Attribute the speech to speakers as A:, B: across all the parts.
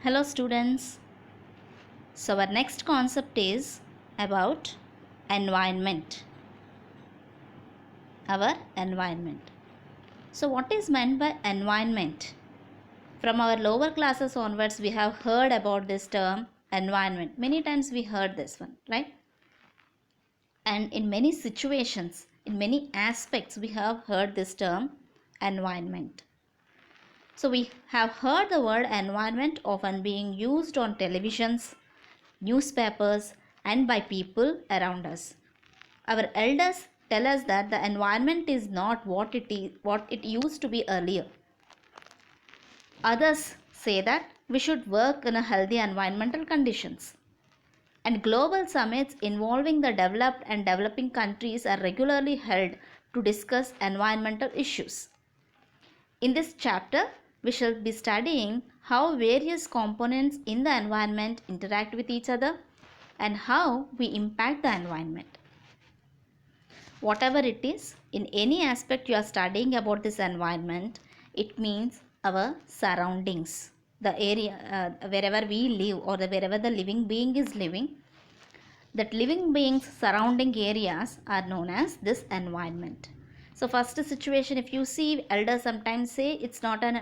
A: Hello students. So our next concept is about environment. Our environment. So what is meant by environment? From our lower classes onwards we have heard about this term environment. Many times we heard this one, right? And in many situations, in many aspects we have heard this term environment. So we have heard the word environment often being used on televisions, newspapers, and by people around us. Our elders tell us that the environment is not what it used to be earlier. Others say that we should work in a healthy environmental conditions. And global summits involving the developed and developing countries are regularly held to discuss environmental issues. In this chapter, we shall be studying how various components in the environment interact with each other and how we impact the environment. Whatever it is, in any aspect you are studying about this environment, it means our surroundings, the area wherever we live or wherever the living being is living. That living beings surrounding areas are known as this environment. So first situation, if you see, elders sometimes say it's not an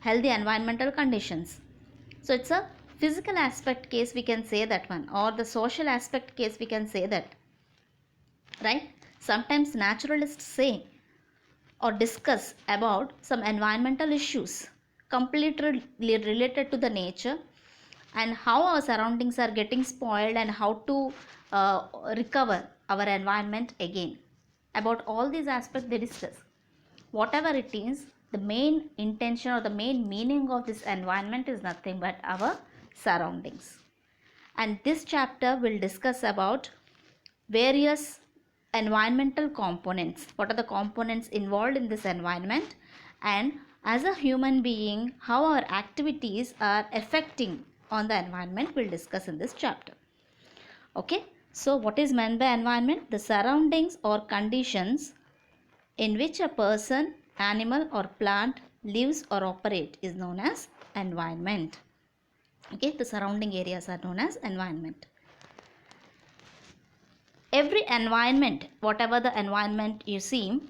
A: healthy environmental conditions. So it's a physical aspect case, we can say that one, or the social aspect case, we can say that, right? Sometimes naturalists say or discuss about some environmental issues completely related to the nature and how our surroundings are getting spoiled and how to recover our environment again. About all these aspects they discuss. Whatever it is, the main intention or the main meaning of this environment is nothing but our surroundings. And this chapter will discuss about various environmental components. What are the components involved in this environment, and as a human being how our activities are affecting on the environment, we'll discuss in this chapter. Okay, so what is meant by environment? The surroundings or conditions in which a person, animal or plant lives or operate is known as environment. Okay, the surrounding areas are known as environment. Every environment, whatever the environment you see,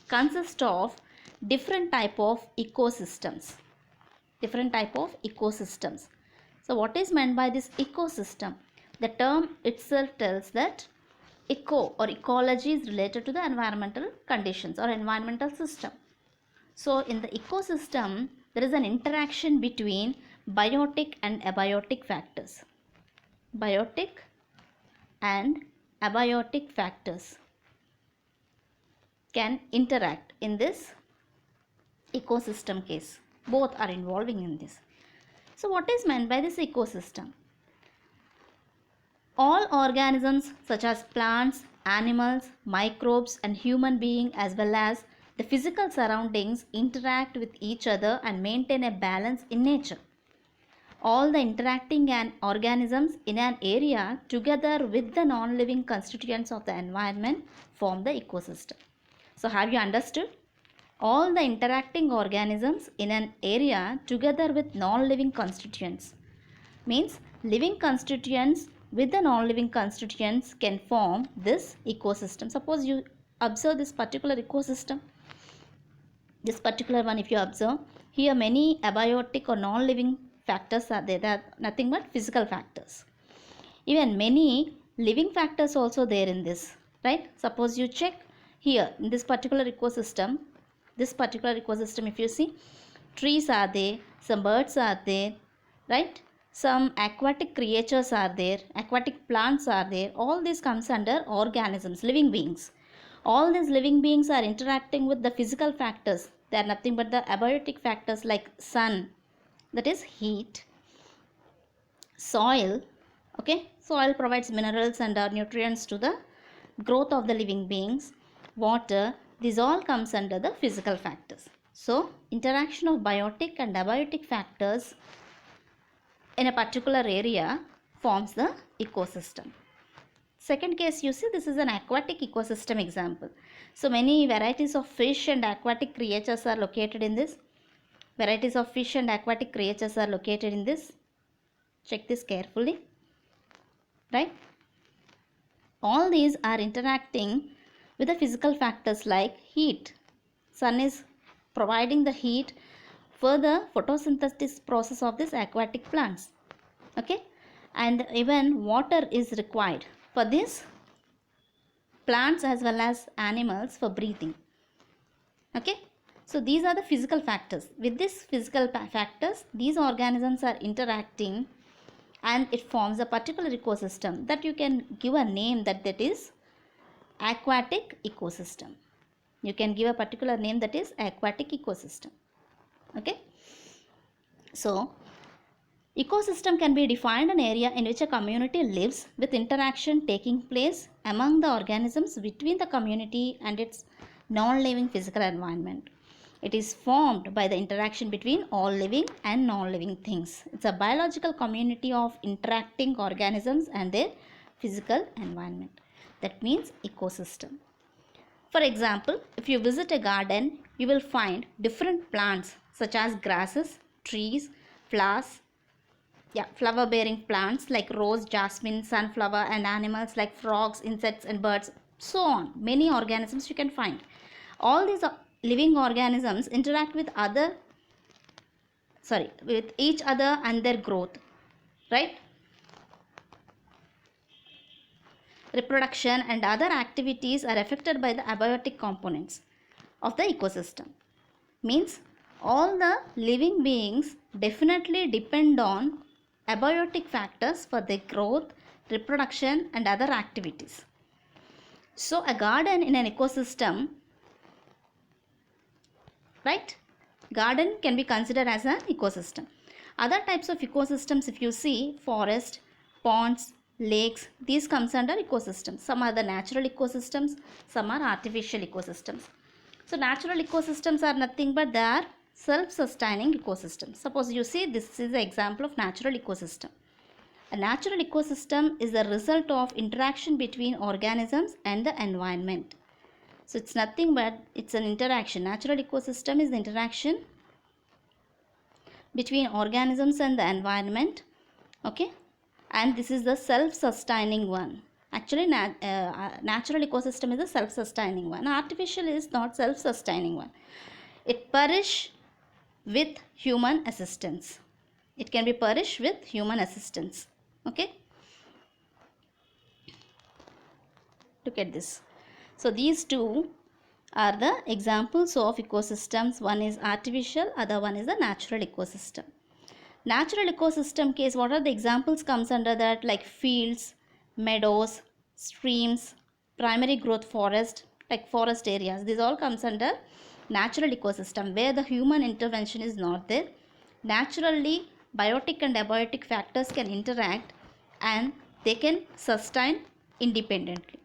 A: consists of different type of ecosystems. So what is meant by this ecosystem? The term itself tells that eco or ecology is related to the environmental conditions or environmental system. So in the ecosystem, there is an interaction between biotic and abiotic factors. Biotic and abiotic factors can interact in this ecosystem case. Both are involving in this. So what is meant by this ecosystem? All organisms such as plants, animals, microbes and human beings as well as the physical surroundings interact with each other and maintain a balance in nature. All the interacting organisms in an area together with the non-living constituents of the environment form the ecosystem. So have you understood? All the interacting organisms in an area together with non-living constituents means living constituents with the non-living constituents can form this ecosystem. Suppose you observe this particular ecosystem, this particular one, if you observe here, many abiotic or non-living factors are there. They are nothing but physical factors. Even many living factors also there in this, right? Suppose you check here in this particular ecosystem, if you see, trees are there, some birds are there, right? Some aquatic creatures are there, aquatic plants are there. All this comes under organisms, living beings. All these living beings are interacting with the physical factors. They are nothing but the abiotic factors like sun, that is heat, soil. Okay, soil provides minerals and nutrients to the growth of the living beings. Water, this all comes under the physical factors. So interaction of biotic and abiotic factors in a particular area forms the ecosystem. Second case, you see, this is an aquatic ecosystem example. So many varieties of fish and aquatic creatures are located in this. Varieties of fish and aquatic creatures are located in this. Check this carefully. Right? All these are interacting with the physical factors like heat. Sun is providing the heat for the photosynthesis process of these aquatic plants. Okay? And even water is required for these plants as well as animals for breathing. Okay? So these are the physical factors. With these physical factors, these organisms are interacting and it forms a particular ecosystem that you can give a name that is aquatic ecosystem. You can give a particular name that is aquatic ecosystem. Okay? So ecosystem can be defined an area in which a community lives with interaction taking place among the organisms between the community and its non-living physical environment. It is formed by the interaction between all living and non-living things. It's a biological community of interacting organisms and their physical environment. That means ecosystem. For example, if you visit a garden, you will find different plants such as grasses, trees, flowers, flower bearing plants like rose, jasmine, sunflower, and animals like frogs, insects and birds, so on. Many organisms you can find. All these living organisms interact with each other and their growth, right? Reproduction and other activities are affected by the abiotic components of the ecosystem. Means all the living beings definitely depend on abiotic factors for their growth, reproduction and other activities. So a garden in an ecosystem, right? Garden can be considered as an ecosystem. Other types of ecosystems, if you see, forest, ponds, lakes, these comes under ecosystems. Some are the natural ecosystems, some are artificial ecosystems. So natural ecosystems are nothing but they are self-sustaining ecosystems. Suppose you see, this is an example of natural ecosystem. A natural ecosystem is the result of interaction between organisms and the environment. So it's nothing but it's an interaction. Natural ecosystem is the interaction between organisms and the environment. Okay, and this is the self-sustaining one. Actually natural ecosystem is a self-sustaining one. Artificial is not self-sustaining one. It perish with human assistance. It can be perished with human assistance. Okay, look at this. So these two are the examples of ecosystems. One is artificial, other one is the natural ecosystem. Natural ecosystem case, what are the examples comes under that? Like fields, meadows, streams, primary growth forest, like forest areas. These all comes under natural ecosystem where the human intervention is not there. Naturally, biotic and abiotic factors can interact and they can sustain independently.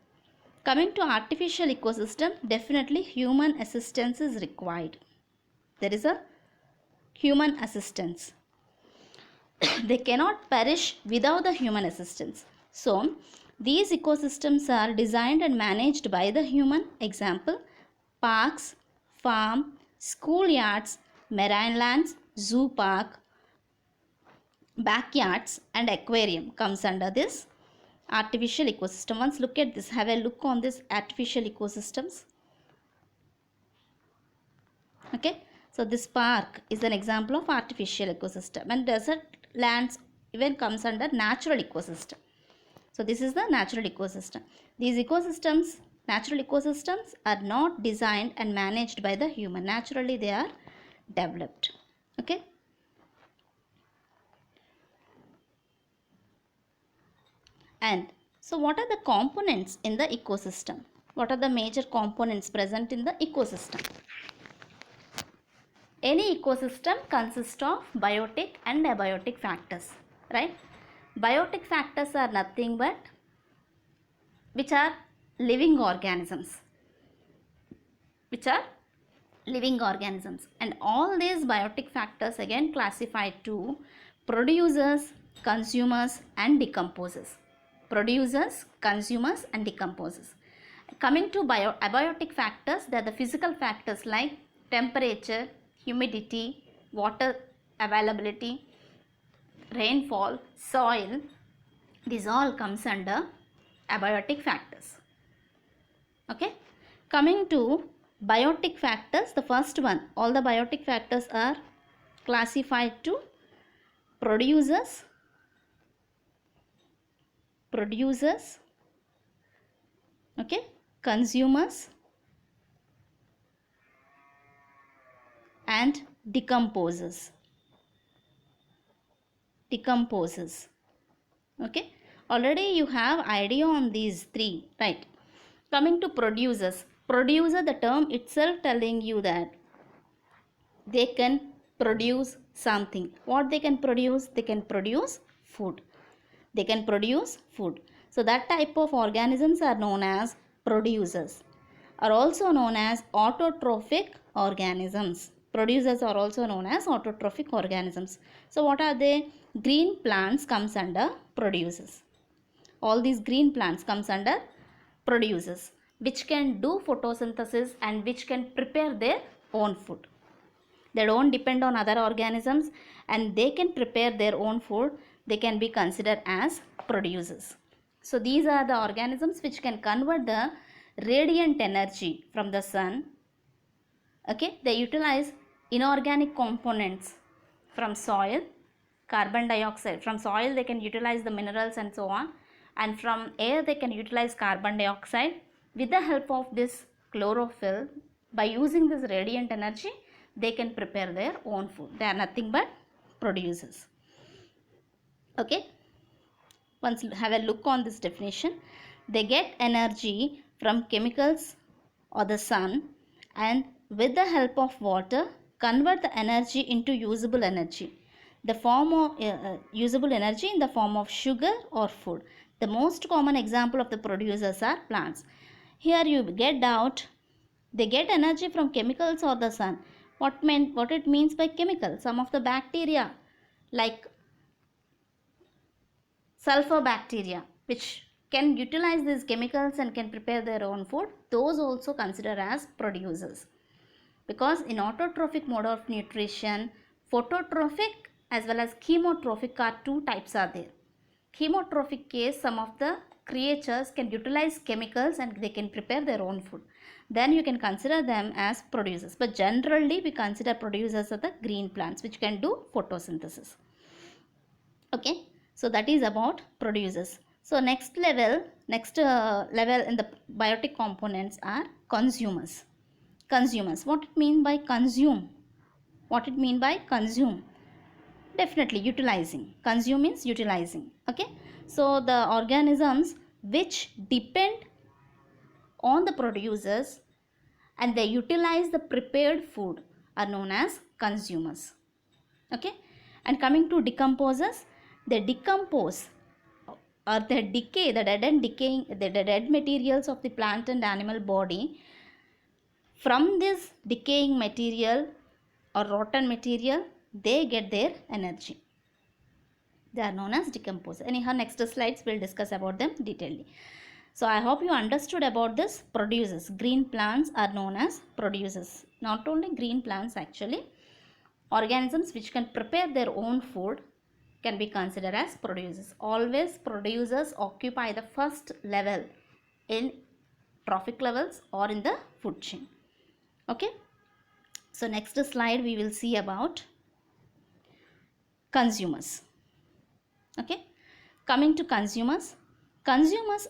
A: Coming to artificial ecosystem, definitely human assistance is required. There is a human assistance. They cannot perish without the human assistance. So, these ecosystems are designed and managed by the human. Example, parks, farm, schoolyards, marine lands, zoo park, backyards and aquarium comes under this artificial ecosystem. Once look at this, have a look on this artificial ecosystems. Okay, so this park is an example of artificial ecosystem, and desert lands even comes under natural ecosystem. So this is the natural ecosystem. These ecosystems, natural ecosystems, are not designed and managed by the human. Naturally they are developed. Okay. And so what are the components in the ecosystem? What are the major components present in the ecosystem? Any ecosystem consists of biotic and abiotic factors, right? Biotic factors are nothing but which are living organisms, and all these biotic factors again classified to producers, consumers and decomposers. Producers, consumers and decomposers. Coming to abiotic factors, they are the physical factors like temperature, humidity, water availability, rainfall, soil, this all comes under abiotic factors. Okay, coming to biotic factors, the first one, all the biotic factors are classified to producers, okay, consumers and decomposers. Okay, already you have idea on these three, right? Coming to producers, the term itself telling you that they can produce something. What they can produce? They can produce food. So that type of organisms are known as producers, are also known as autotrophic organisms. Producers are also known as autotrophic organisms. So what are they? Green plants comes under producers. All these green plants comes under producers, which can do photosynthesis and which can prepare their own food. They don't depend on other organisms and they can prepare their own food. They can be considered as producers. So these are the organisms which can convert the radiant energy from the sun. Okay, they utilize inorganic components from soil, carbon dioxide. From soil they can utilize the minerals and so on, and from air they can utilize carbon dioxide. With the help of this chlorophyll, by using this radiant energy, they can prepare their own food. They are nothing but producers. Okay, once have a look on this definition. They get energy from chemicals or the sun, and with the help of water convert the energy into usable energy. The form of usable energy in the form of sugar or food. The most common example of the producers are plants. Here you get doubt. They get energy from chemicals or the sun. What it means by chemical? Some of the bacteria like sulfur bacteria, which can utilize these chemicals and can prepare their own food, those also considered as producers. Because in autotrophic mode of nutrition, phototrophic as well as chemotrophic are two types are there. Chemotrophic case, some of the creatures can utilize chemicals and they can prepare their own food. Then you can consider them as producers. But generally we consider producers are the green plants which can do photosynthesis. Okay, so that is about producers. So next level in the biotic components are consumers. What it mean by consume? Definitely utilizing. Consume means utilizing. Okay, so the organisms which depend on the producers and they utilize the prepared food are known as consumers. Okay, and coming to decomposers, they decompose or they decay the dead materials of the plant and animal body. From this decaying material or rotten material, they get their energy. They are known as decomposers. Anyhow, next slides we'll discuss about them detailedly. So I hope you understood about this producers. Green plants are known as producers. Not only green plants, actually organisms which can prepare their own food can be considered as producers. Always producers occupy the first level in trophic levels or in the food chain. Okay, so next slide we will see about consumers. Okay, coming to consumers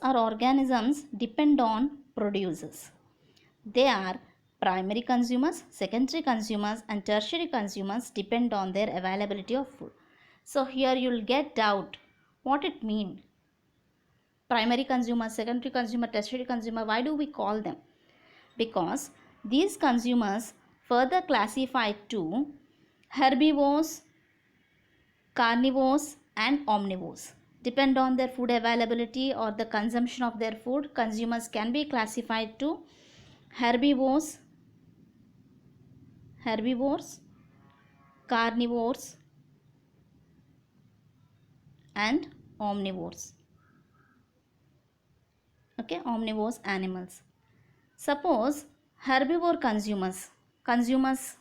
A: are organisms depend on producers. They are primary consumers, secondary consumers and tertiary consumers depend on their availability of food. So here you will get doubt what it mean. Primary consumer, secondary consumer, tertiary consumer, why do we call them? Because these consumers further classified to herbivores, carnivores and omnivores. Depend on their food availability or the consumption of their food, consumers can be classified to herbivores, carnivores and omnivores. Okay, omnivores animals. Suppose herbivore consumers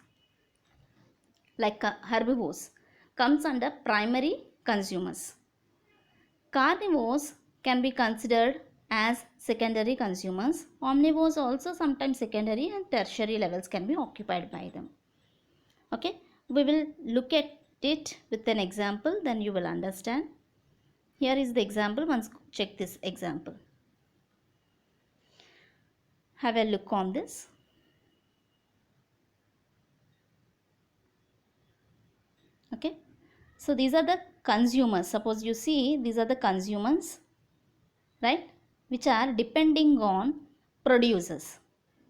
A: like herbivores comes under primary consumers. Carnivores can be considered as secondary consumers. Omnivores also sometimes secondary and tertiary levels can be occupied by them. Okay, we will look at it with an example, then you will understand. Here is the example. Once check this example, have a look on this. Okay, so these are the consumers. Suppose you see, these are the consumers, right, which are depending on producers.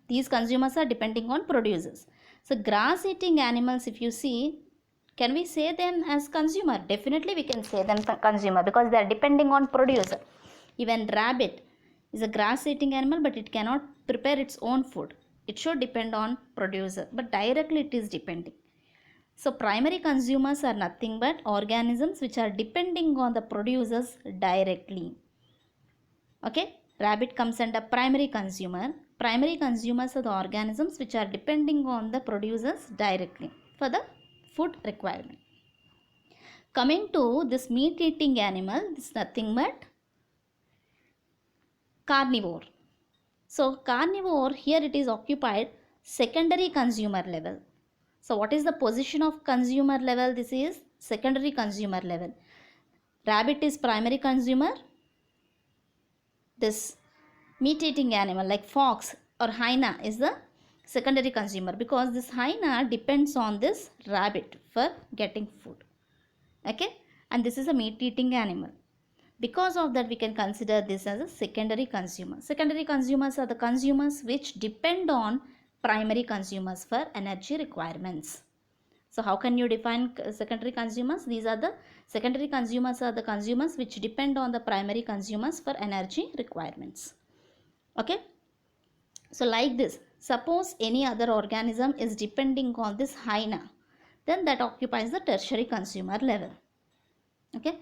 A: These consumers are depending on producers. So grass eating animals, if you see, can we say them as consumer? Definitely we can say them consumer, because they are depending on producer. Even rabbit is a grass eating animal, but it cannot prepare its own food. It should depend on producer, but directly it is depending. So primary consumers are nothing but organisms which are depending on the producers directly. Okay, rabbit comes under primary consumer. Primary consumers are the organisms which are depending on the producers directly for the food requirement. Coming to this meat eating animal, this is nothing but carnivore. So carnivore, here it is occupied secondary consumer level. So what is the position of consumer level? This is secondary consumer level. Rabbit is primary consumer. This meat eating animal like fox or hyena is the secondary consumer, because this hyena depends on this rabbit for getting food. Okay, and this is a meat eating animal. Because of that, we can consider this as a secondary consumer. Secondary consumers are the consumers which depend on primary consumers for energy requirements. So how can you define secondary consumers? These are the secondary consumers are the consumers which depend on the primary consumers for energy requirements. Okay, so like this, suppose any other organism is depending on this hyena, then that occupies the tertiary consumer level. Okay,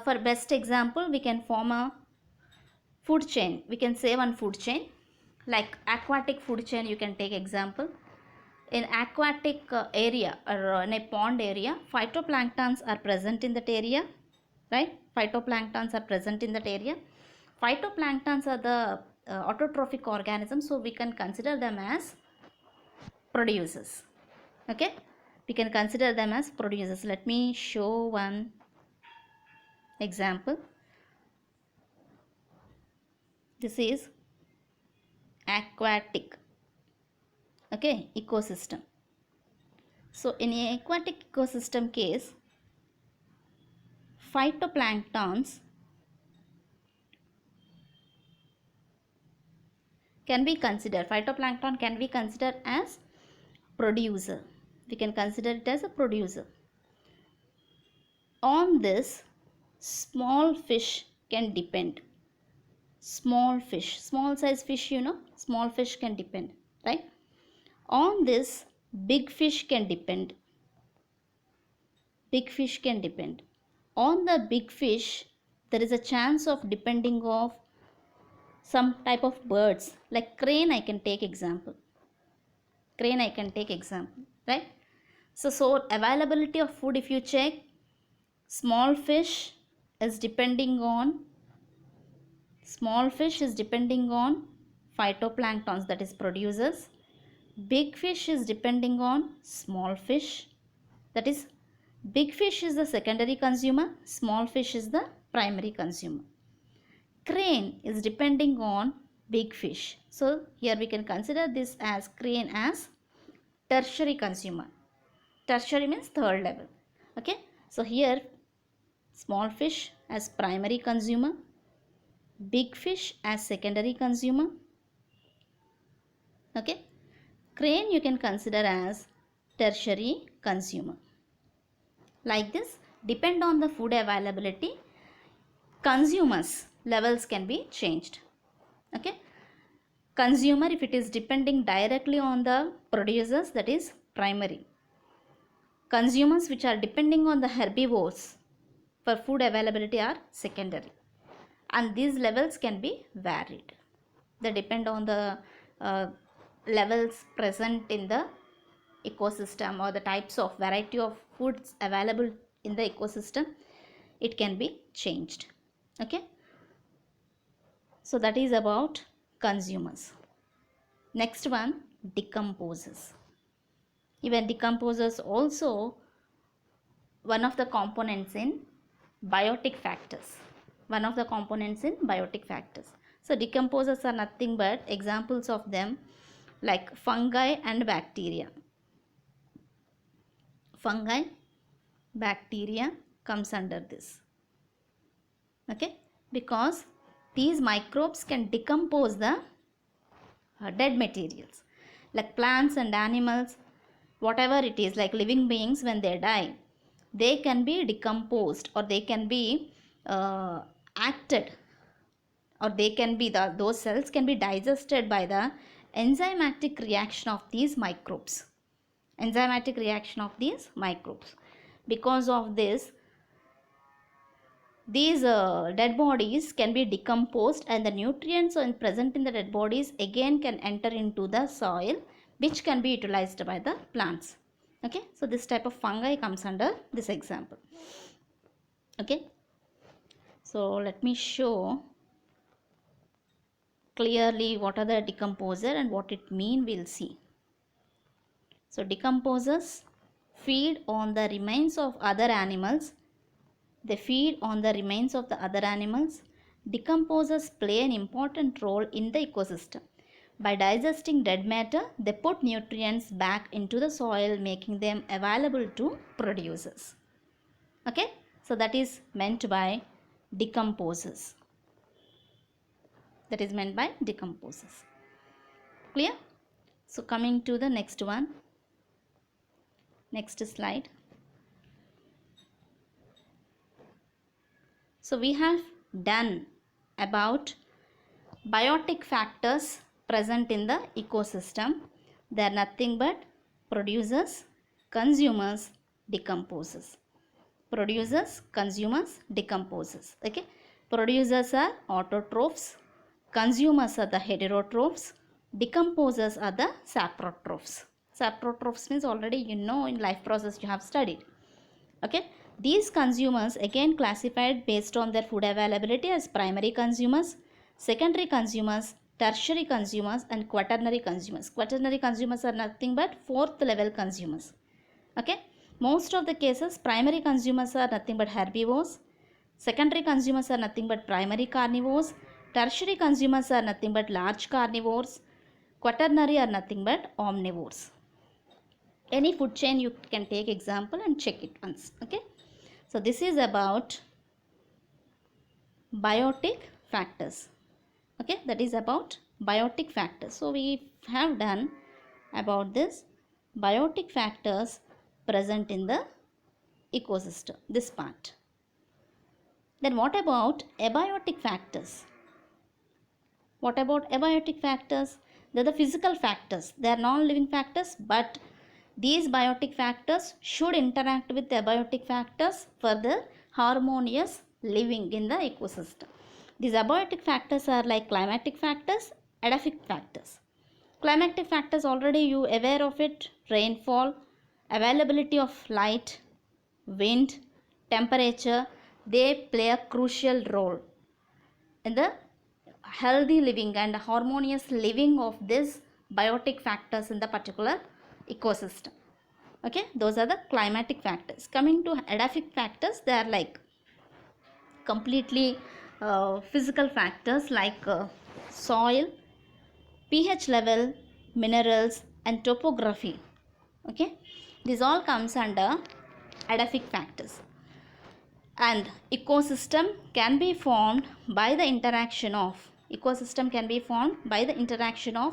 A: for best example, we can form a food chain. We can say one food chain like aquatic food chain. You can take example. In aquatic area or in a pond area, phytoplanktons are present in that area, right? Phytoplanktons are present in that area. Phytoplanktons are the autotrophic organisms, so we can consider them as producers. Okay, we can consider them as producers. Let me show one example. This is aquatic, okay, ecosystem. So in an aquatic ecosystem case, phytoplanktons can be considered, phytoplankton can be considered as producer. We can consider it as a producer. On this, small fish can depend. Small fish, small size fish, you know, small fish can depend, right? On this, big fish can depend. Big fish can depend. On the big fish, there is a chance of depending of some type of birds like crane. I can take example. Crane I can take example, right? So availability of food, if you check, small fish is depending on phytoplanktons, that is producers. Big fish is depending on small fish, that is big fish is the secondary consumer, small fish is the primary consumer. Crane is depending on big fish, so here we can consider this as crane as tertiary consumer. Tertiary means third level. Okay, so here small fish as primary consumer, big fish as secondary consumer. Okay, crane you can consider as tertiary consumer. Like this, depend on the food availability, consumers levels can be changed. Okay, consumer, if it is depending directly on the producers, that is primary. Consumers which are depending on the herbivores for food availability are secondary, and these levels can be varied. They depend on the levels present in the ecosystem or the types of variety of foods available in the ecosystem, it can be changed. Okay, so that is about consumers. Next one, decomposers. Even decomposers also one of the components in biotic factors. One of the components in biotic factors. So decomposers are nothing but examples of them like fungi and bacteria. Fungi, bacteria comes under this. Okay, because these microbes can decompose the dead materials like plants and animals, whatever it is, like living beings, when they die, they can be decomposed or they can be acted, or they can be those cells can be digested by the enzymatic reaction of these microbes. Enzymatic reaction of these microbes. Because of this, these dead bodies can be decomposed and the nutrients present in the dead bodies again can enter into the soil, which can be utilized by the plants. Okay, so this type of fungi comes under this example. Okay, so let me show clearly what are the decomposer and what it mean, we'll see. So decomposers feed on the remains of other animals. They feed on the remains of the other animals. Decomposers play an important role in the ecosystem. By digesting dead matter, they put nutrients back into the soil, making them available to producers. Okay, so that is meant by decomposers. That is meant by decomposers. Clear? So coming to the next one. Next slide. So we have done about biotic factors present in the ecosystem. They are nothing but producers, consumers, decomposers. Producers, consumers, decomposers. Okay. Producers are autotrophs. Consumers are the heterotrophs. Decomposers are the saprotrophs. Saprotrophs means already you know in life process you have studied. Okay. These consumers again classified based on their food availability as primary consumers, secondary consumers, tertiary consumers and quaternary consumers. Quaternary consumers are nothing but fourth level consumers. Okay. Most of the cases primary consumers are nothing but herbivores, secondary consumers are nothing but primary carnivores, tertiary consumers are nothing but large carnivores, quaternary are nothing but omnivores. Any food chain you can take example and check it once. Okay. So this is about biotic factors. Okay, that is about biotic factors. So we have done about this biotic factors present in the ecosystem, this part. Then what about abiotic factors? What about abiotic factors? They are the physical factors. They are non-living factors, but these biotic factors should interact with abiotic factors for the harmonious living in the ecosystem. These abiotic factors are like climatic factors, edaphic factors. Climatic factors, already you aware of it: rainfall, availability of light, wind, temperature. They play a crucial role in the healthy living and harmonious living of these biotic factors in the particular ecosystem. Okay, those are the climatic factors. Coming to edaphic factors, they are like completely physical factors like soil, pH level, minerals and topography. Okay, this all comes under edaphic factors. And ecosystem can be formed by the interaction of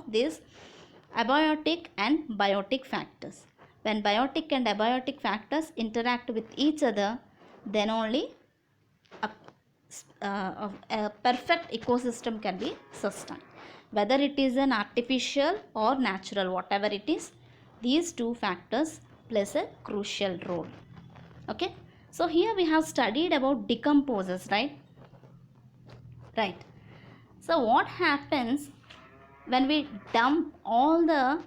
A: these abiotic and biotic factors. When biotic and abiotic factors interact with each other, then only a perfect ecosystem can be sustained. Whether it is an artificial or natural, whatever it is, these two factors plays a crucial role. Okay, so here we have studied about decomposers, right? So what happens when we dump all the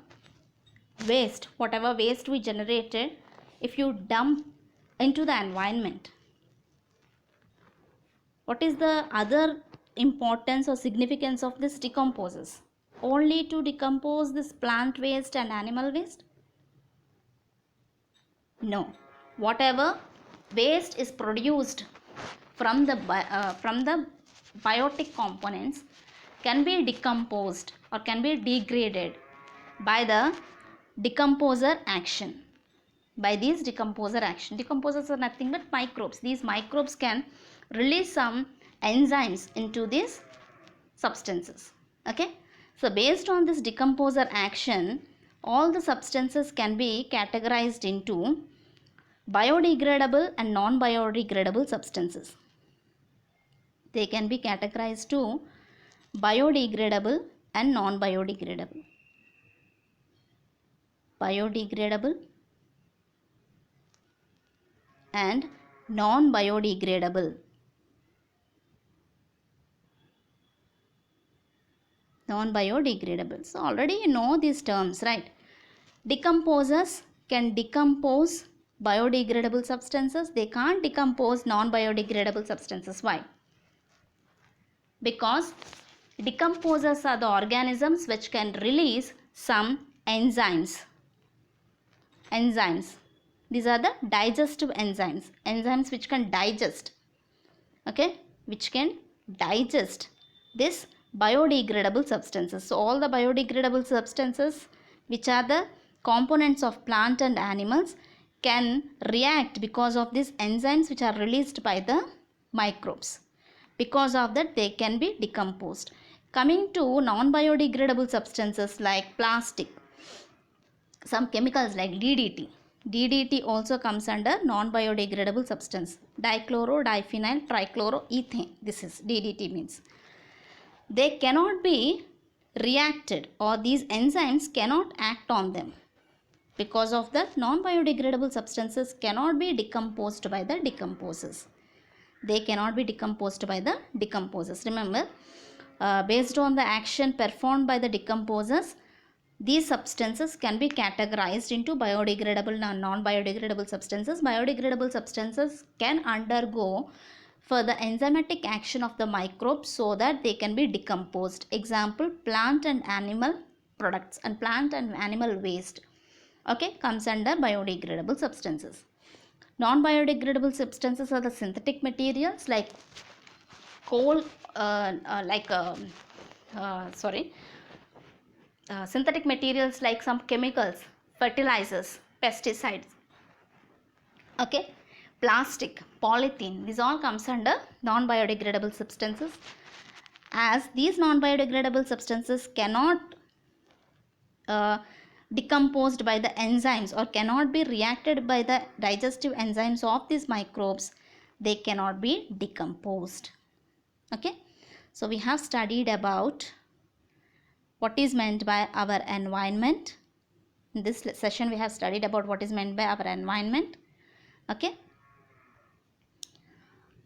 A: waste, whatever waste we generated, if you dump into the environment, what is the other importance or significance of this decomposes? Only to decompose this plant waste and animal waste? No. Whatever waste is produced from the biotic components can be decomposed or can be degraded by the decomposer action. By these decomposer action, decomposers are nothing but microbes. These microbes can release some enzymes into these substances. Okay, so based on this decomposer action, all the substances can be categorized into biodegradable and non-biodegradable substances. They can be categorized to biodegradable and non-biodegradable. Biodegradable and non-biodegradable. Non-biodegradable. So already you know these terms, right? Decomposers can decompose biodegradable substances. They can't decompose non-biodegradable substances. Why? Because decomposers are the organisms which can release some enzymes. These are the digestive enzymes. Enzymes which can digest. Okay, which can digest this biodegradable substances. So all the biodegradable substances which are the components of plant and animals can react because of these enzymes which are released by the microbes. Because of that they can be decomposed. Coming to non-biodegradable substances like plastic, some chemicals like DDT. DDT also comes under non-biodegradable substance. Dichloro, diphenyl, trichloroethane. This is DDT means. They cannot be reacted or these enzymes cannot act on them. Because of that, non-biodegradable substances cannot be decomposed by the decomposers. They cannot be decomposed by the decomposers. Remember, based on the action performed by the decomposers, these substances can be categorized into biodegradable and non-biodegradable substances. Biodegradable substances can undergo further enzymatic action of the microbes so that they can be decomposed. Example, plant and animal products and plant and animal waste. Okay, comes under biodegradable substances. Non-biodegradable substances are the synthetic materials like synthetic materials like some chemicals, fertilizers, pesticides. Okay, plastic, polythene, these all comes under non-biodegradable substances. As these non-biodegradable substances cannot decomposed by the enzymes or cannot be reacted by the digestive enzymes of these microbes, they cannot be decomposed. Okay, so we have studied about what is meant by our environment. In this session we have studied about what is meant by our environment. Okay,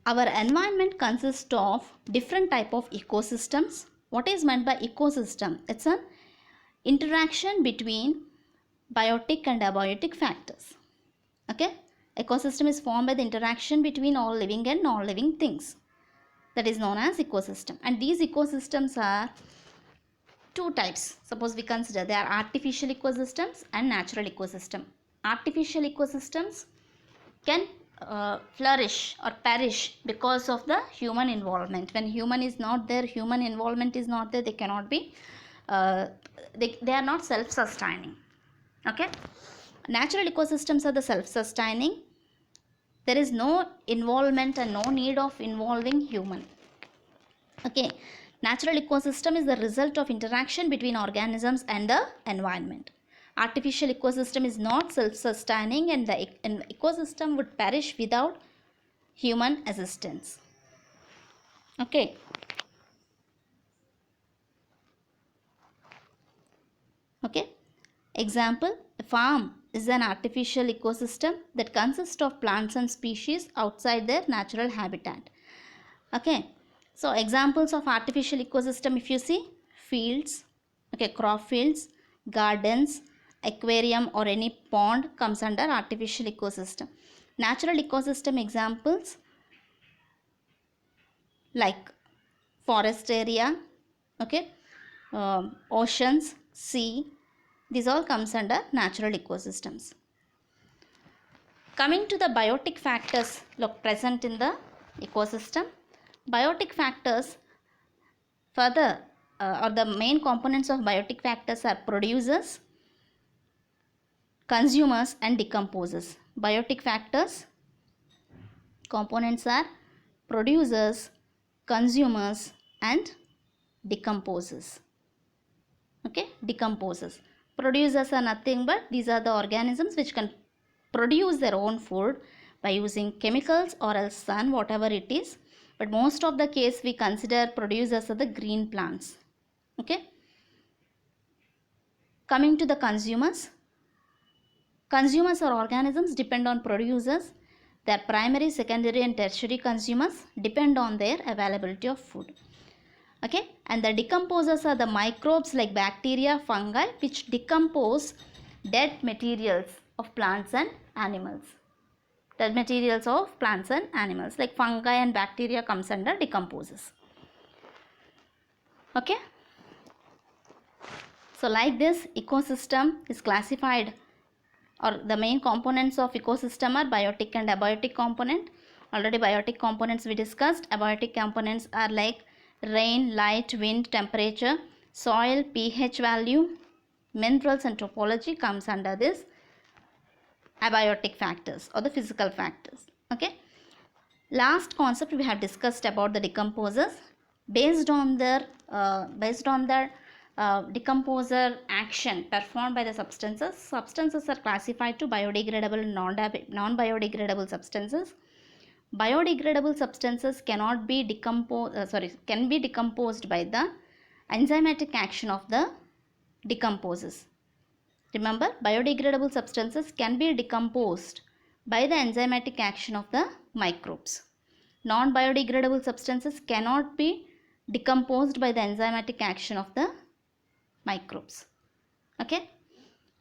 A: our environment consists of different type of ecosystems. What is meant by ecosystem? It's an interaction between biotic and abiotic factors. Okay, ecosystem is formed by the interaction between all living and non-living things. That is known as ecosystem. And these ecosystems are two types. Suppose we consider they are artificial ecosystems and natural ecosystem. Artificial ecosystems can flourish or perish because of the human involvement. When human is not there, human involvement is not there, they cannot be they are not self-sustaining. Okay, natural ecosystems are the self-sustaining. There is no involvement and no need of involving human. Okay, natural ecosystem is the result of interaction between organisms and the environment. Artificial ecosystem is not self-sustaining and the ecosystem would perish without human assistance. Okay. Okay. Example, a farm is an artificial ecosystem that consists of plants and species outside their natural habitat. Okay. So examples of artificial ecosystem, if you see, fields, okay, crop fields, gardens, aquarium or any pond comes under artificial ecosystem. Natural ecosystem examples like forest area, okay, oceans, sea, these all comes under natural ecosystems. Coming to the biotic factors present in the ecosystem, biotic factors further or the main components of biotic factors are producers, consumers and decomposers. Biotic factors components are producers, consumers and decomposers. Okay, decomposers. Producers are nothing but these are the organisms which can produce their own food by using chemicals or else sun, whatever it is. But most of the case we consider producers are the green plants. Okay. Coming to the consumers. Consumers or organisms depend on producers. Their primary, secondary and tertiary consumers depend on their availability of food. Okay, and the decomposers are the microbes like bacteria, fungi which decompose dead materials of plants and animals. Dead materials of plants and animals like fungi and bacteria comes under decomposers. Okay. So like this, ecosystem is classified, or the main components of ecosystem are biotic and abiotic component. Already biotic components we discussed. Abiotic components are like rain, light, wind, temperature, soil, pH value, minerals and topology comes under this abiotic factors or the physical factors. Okay. Last concept we have discussed about the decomposers. Based on their decomposer action performed by the substances. Substances are classified to biodegradable and non-biodegradable substances. Biodegradable substances cannot be can be decomposed by the enzymatic action of the decomposers. Remember, biodegradable substances can be decomposed by the enzymatic action of the microbes. Non-biodegradable substances cannot be decomposed by the enzymatic action of the microbes. Okay.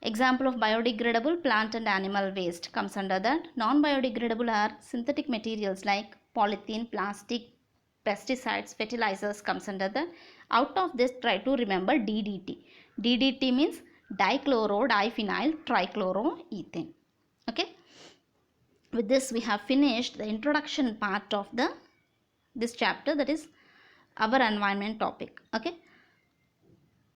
A: Example of biodegradable plant and animal waste comes under that. Non-biodegradable are synthetic materials like polythene, plastic, pesticides, fertilizers comes under that. Out of this, try to remember DDT. DDT means dichloro diphenyl trichloroethane. Okay. With this we have finished the introduction part of this chapter, that is our environment topic. Okay.